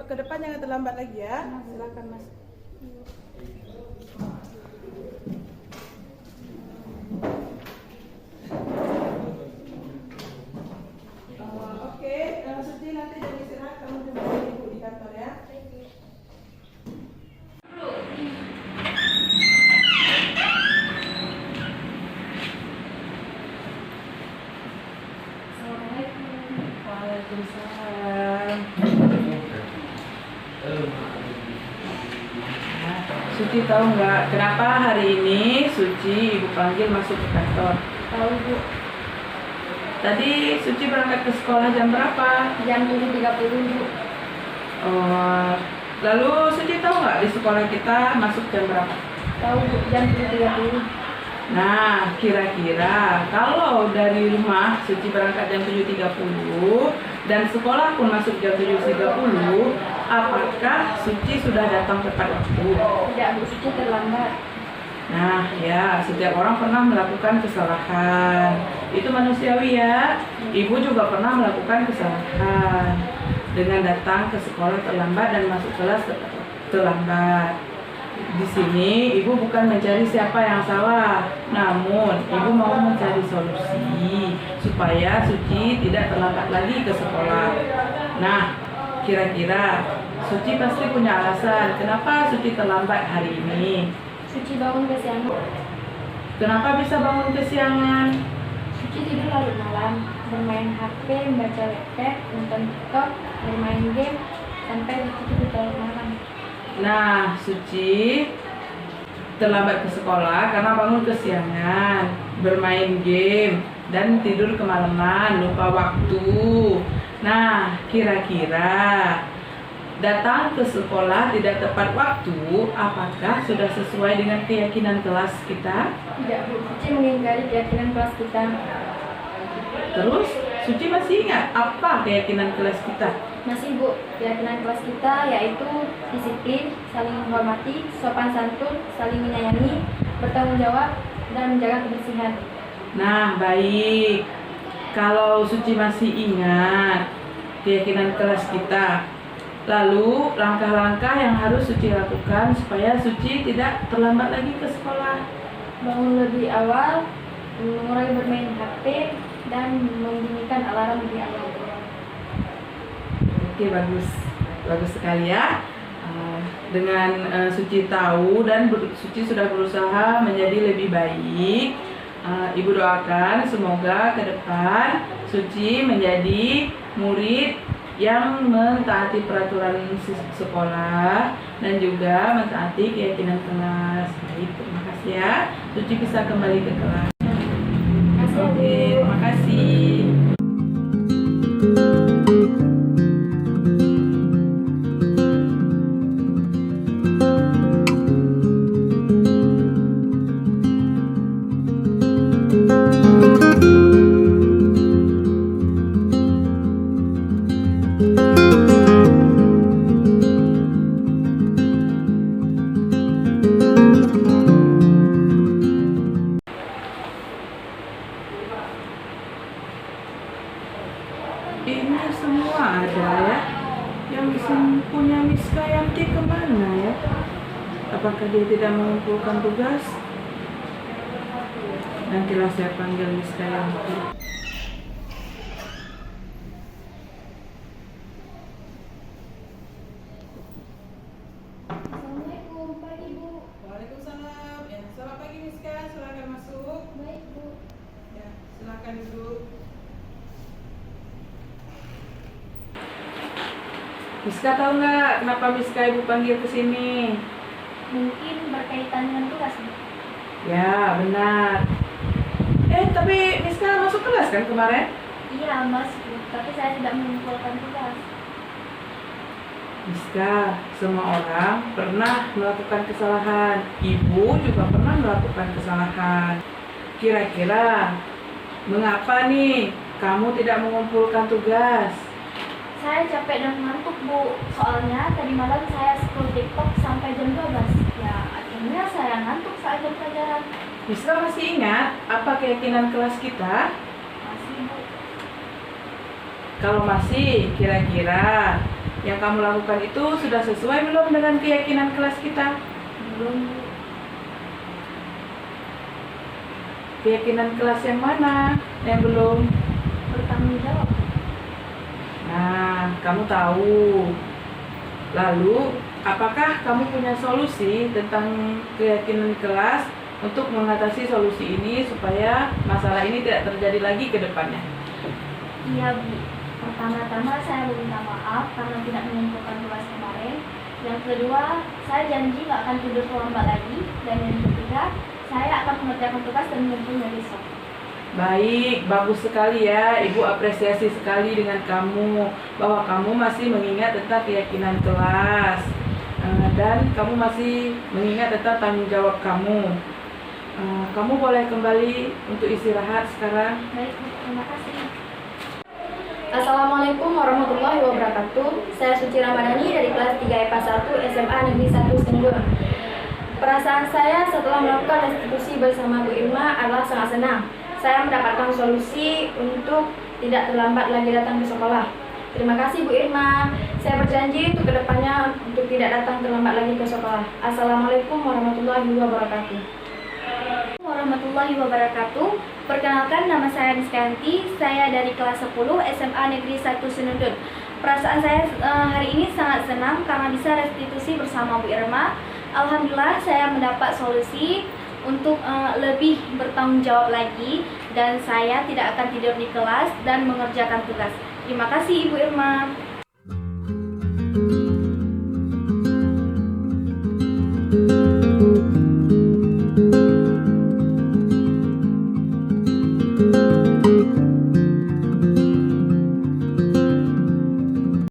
ke depan jangan terlambat lagi ya. Silakan Mas. Oke, Suci nanti jadi istirahat, kamu jumpa ibu di kantor ya. Waalaikumsalam. Suci tahu nggak kenapa hari ini Suci ibu panggil masuk ke kantor? Tahu Bu, Tadi Suci berangkat ke sekolah jam berapa? jam 7.30 Bu. Oh, lalu Suci tahu nggak di sekolah kita masuk jam berapa? Tahu Bu, jam 7.30. Nah, kira-kira kalau dari rumah Suci berangkat jam 7.30 dan sekolah pun masuk jam 7.30, apakah Suci sudah datang tepat waktu? Tidak Bu, Suci terlambat. Nah, ya, setiap orang pernah melakukan kesalahan. Itu manusiawi ya. Ibu juga pernah melakukan kesalahan dengan datang ke sekolah terlambat dan masuk kelas terlambat. Di sini ibu bukan mencari siapa yang salah, namun ibu mau mencari solusi supaya Suci tidak terlambat lagi ke sekolah. Nah, kira-kira Suci pasti punya alasan kenapa Suci terlambat hari ini. Suci bangun kesiangan. Kenapa bisa bangun kesiangan? Suci tidur larut malam, bermain HP, membaca lepet, nonton TikTok, bermain game, sampai Suci tidur larut malam. Nah, Suci terlambat ke sekolah karena bangun kesiangan, bermain game, dan tidur kemalaman, lupa waktu. Nah, kira-kira datang ke sekolah tidak tepat waktu, apakah sudah sesuai dengan keyakinan kelas kita? Tidak Bu, Suci mengingkari keyakinan kelas kita. Terus, Suci masih ingat apa keyakinan kelas kita? Masih Bu, keyakinan kelas kita yaitu disiplin, saling menghormati, sopan santun, saling menyayangi, bertanggung jawab, dan menjaga kebersihan. Nah, baik. Kalau Suci masih ingat keyakinan kelas kita, lalu langkah-langkah yang harus Suci lakukan supaya Suci tidak terlambat lagi ke sekolah. Bangun lebih awal, mengurangi bermain HP, dan membunyikan alarm lebih awal. Oke, bagus sekali ya. Dengan Suci tahu dan Suci sudah berusaha menjadi lebih baik. Ibu doakan semoga ke depan Suci menjadi murid yang mentaati peraturan sekolah dan juga mentaati keyakinan kelas. Baik, terima kasih ya. Suci bisa kembali ke kelas. Oke, terima kasih. Ini semua ada ya. Yang punya Miss Kayanti kemana ya? Apakah dia tidak mengumpulkan tugas? Nantilah saya panggil Miss Kayanti. Assalamualaikum Pak Ibu. Waalaikumsalam. Ya, selamat pagi Miska. Silakan masuk. Baik Bu. Ya, silakan duduk. Miska tahu nggak kenapa Miska ibu panggil ke sini? Mungkin berkaitan dengan tugas Bu. Ya, benar. Tapi Miska masuk kelas kan kemarin? Iya Mas Bu, tapi saya tidak mengumpulkan tugas. Miska, semua orang pernah melakukan kesalahan. Ibu juga pernah melakukan kesalahan. Kira-kira mengapa nih kamu tidak mengumpulkan tugas? Saya capek dan ngantuk Bu, soalnya tadi malam saya scroll TikTok sampai jam 12. Ya, akhirnya saya ngantuk saat jam pelajaran. Miska masih ingat apa keyakinan kelas kita? Masih Bu. Kalau masih, kira-kira Yang kamu lakukan itu sudah sesuai belum dengan keyakinan kelas kita? Belum. Keyakinan kelas yang mana yang belum? Bertanggung jawab. Nah, kamu tahu. Lalu, apakah kamu punya solusi tentang keyakinan kelas untuk mengatasi solusi ini supaya masalah ini tidak terjadi lagi ke depannya? Iya, Bu. Pertama-tama saya meminta maaf karena tidak mengumpulkan tugas kemarin. Yang kedua, saya janji nggak akan tidur terlambat lagi. Dan yang ketiga, saya akan mengerjakan tugas dan mengumpulnya besok. Baik, bagus sekali ya. Ibu apresiasi sekali dengan kamu bahwa kamu masih mengingat tentang keyakinan kelas dan kamu masih mengingat tentang tanggung jawab kamu. Kamu boleh kembali untuk istirahat sekarang. Baik, Bu. Terima kasih. Assalamualaikum warahmatullahi wabarakatuh. Saya Suci Ramadhani dari kelas 3 IPA 1 SMA Negeri 1 Sentul. Perasaan saya setelah melakukan restitusi bersama Bu Irma adalah sangat senang. Saya mendapatkan solusi untuk tidak terlambat lagi datang ke sekolah. Terima kasih Bu Irma. Saya berjanji untuk kedepannya untuk tidak datang terlambat lagi ke sekolah. Assalamualaikum warahmatullahi wabarakatuh. Warahmatullahi wabarakatuh. Perkenalkan, nama saya Rizkyanti. Saya dari kelas 10 SMA Negeri 1 Senudun. Perasaan saya hari ini sangat senang karena bisa restitusi bersama Bu Irma. Alhamdulillah saya mendapat solusi untuk lebih bertanggung jawab lagi dan saya tidak akan tidur di kelas dan mengerjakan tugas. Terima kasih Ibu Irma.